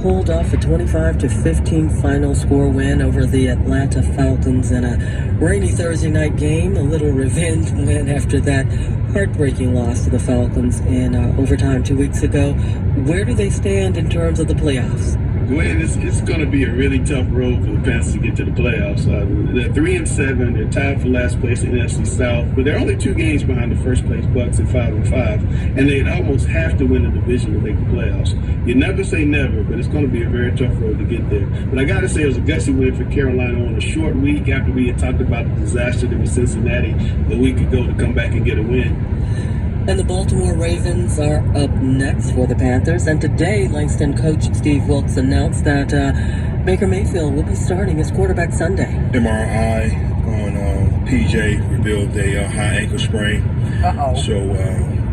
pulled off a 25-15 final score win over the Atlanta Falcons in a rainy Thursday night game. A little revenge win after that heartbreaking loss to the Falcons in overtime 2 weeks ago. Where do they stand in terms of the playoffs? Glenn, it's going to be a really tough road for the Panthers to get to the playoffs. They're 3-7. They're tied for last place in the NFC South, but they're only 2 games behind the first place Bucks at 5-5, and they'd almost have to win the division to make the playoffs. You never say never, but it's going to be a very tough road to get there. But I got to say, it was a gutsy win for Carolina on a short week after we had talked about the disaster that was Cincinnati a week ago to come back and get a win. And the Baltimore Ravens are up next for the Panthers. And today, Langston coach Steve Wilkes announced that Baker Mayfield will be starting as quarterback Sunday. MRI on PJ revealed a high ankle sprain. Uh-oh. So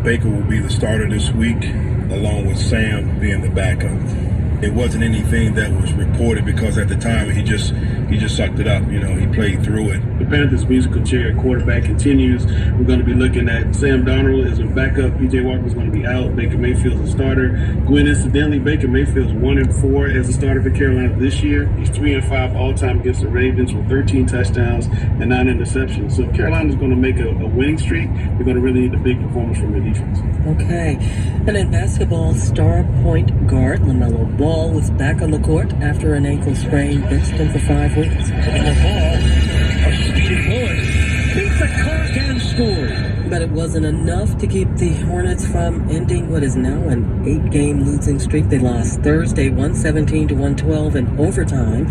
Baker will be the starter this week, along with Sam being the backup. It wasn't anything that was reported because at the time he just sucked it up. He played through it. The Panthers musical chair at quarterback continues. We're going to be looking at Sam Darnold as a backup. PJ Walker's going to be out. Baker Mayfield's a starter. Gwen, incidentally, Baker Mayfield's 1-4 as a starter for Carolina this year. He's 3-5 all-time against the Ravens with 13 touchdowns and 9 interceptions. So if Carolina's going to make a winning streak, they're going to really need a big performance from their defense. Okay. And in basketball, star point guard LaMelo Ball was back on the court after an ankle sprain, benched him for 5 weeks. LaMelo Ball, a speedy bullet, beat the clock and scored. But it wasn't enough to keep the Hornets from ending what is now an 8-game losing streak. They lost Thursday 117-112 in overtime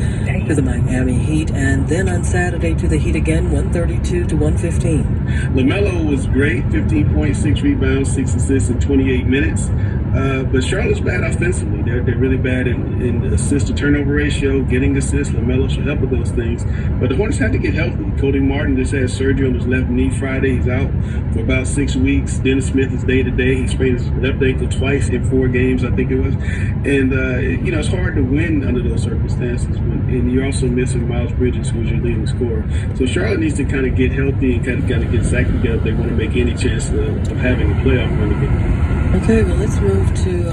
to the Miami Heat, and then on Saturday to the Heat again, 132-115. LaMelo was great, 15.6 rebounds, 6 assists in 28 minutes. But Charlotte's bad offensively. They're really bad in assist-to-turnover ratio, getting assists. LaMelo should help with those things. But the Hornets have to get healthy. Cody Martin just had surgery on his left knee Friday. He's out for about 6 weeks. Dennis Smith is day-to-day. He sprained his left ankle twice in 4 games, I think it was. And, it's hard to win under those circumstances. And you're also missing Miles Bridges, who's your leading scorer. So Charlotte needs to kind of get healthy and kind of get his act together if they want to make any chance of having a playoff run again. Okay, well, let's move to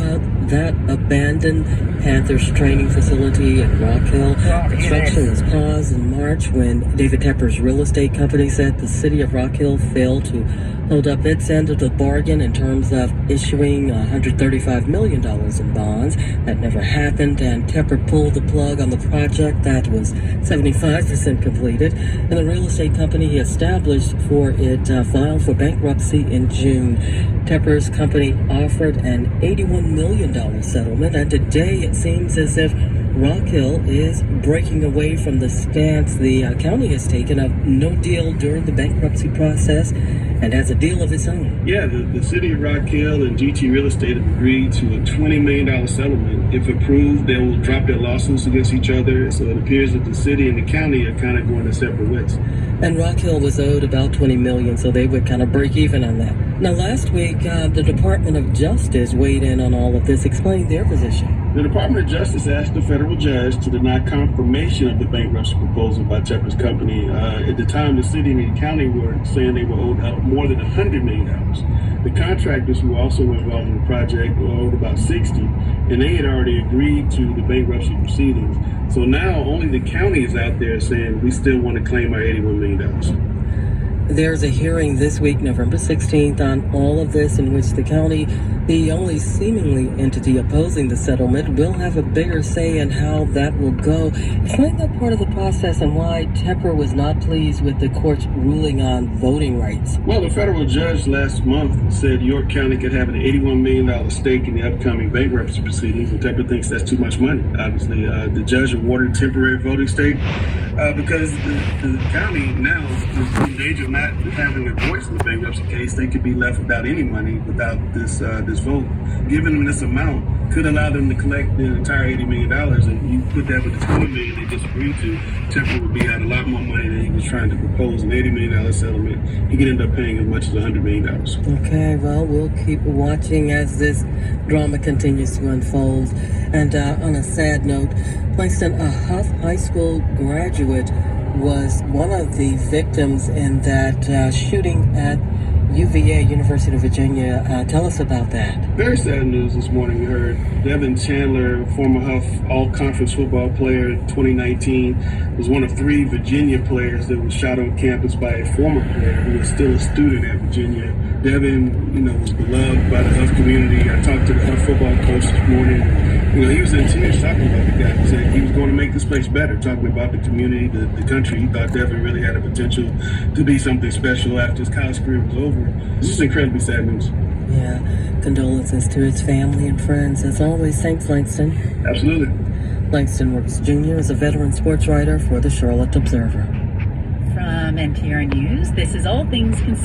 that abandoned Panthers training facility in Rock Hill. Construction was paused in March when David Tepper's real estate company said the city of Rock Hill failed to hold up its end of the bargain in terms of issuing $135 million in bonds. That never happened, and Tepper pulled the plug on the project that was 75% completed. And the real estate company he established for it filed for bankruptcy in June. Tepper's company offered an $81 million settlement, and today it seems as if Rock Hill is breaking away from the stance the county has taken of no deal during the bankruptcy process and has a deal of its own. Yeah, the city of Rock Hill and GT Real Estate have agreed to a $20 million settlement. If approved, they will drop their lawsuits against each other. So it appears that the city and the county are kind of going their separate ways. And Rock Hill was owed about $20 million, so they would kind of break even on that. Now, last week, the Department of Justice weighed in on all of this, explaining their position. The Department of Justice asked the federal judge to deny confirmation of the bankruptcy proposal by Tepper's company. At the time, the city and the county were saying they were owed more than $100 million. The contractors who also were involved in the project were owed about $60, and they had already agreed to the bankruptcy proceedings. So now only the county is out there saying we still want to claim our $81 million. There's a hearing this week, November 16th, on all of this in which the county, the only seemingly entity opposing the settlement, will have a bigger say in how that will go. Explain that part of the process and why Tepper was not pleased with the court's ruling on voting rights. Well, the federal judge last month said York County could have an $81 million stake in the upcoming bankruptcy proceedings, and Tepper thinks that's too much money. Obviously, the judge awarded temporary voting stake because the county now is in danger of not having a voice in the bankruptcy case. They could be left without any money without this vote. Giving them this amount could allow them to collect the entire $80 million, and you put that with the $20 million they just agreed to, Tepper would be out a lot more money than he was trying to propose. An $80 million settlement, he could end up paying as much as $100 million. Okay, well, we'll keep watching as this drama continues to unfold. And on a sad note, Langston, a Huff High School graduate was one of the victims in that shooting at UVA, University of Virginia. Tell us about that. Very sad news this morning. We heard Devin Chandler, former Huff All-Conference football player in 2019, was one of 3 Virginia players that was shot on campus by a former player who was still a student at Virginia. Devin, was beloved by the Huff community. I talked to the Huff football coach this morning. He was in tears talking about the guy. He said he was going to make this place better, talking about the community, the country. He thought Devin really had a potential to be something special after his college career was over. It's just incredibly sad news. Yeah, condolences to his family and friends. As always, thanks, Langston. Absolutely. Langston Works Jr. is a veteran sports writer for the Charlotte Observer. From NPR News, this is All Things Considered.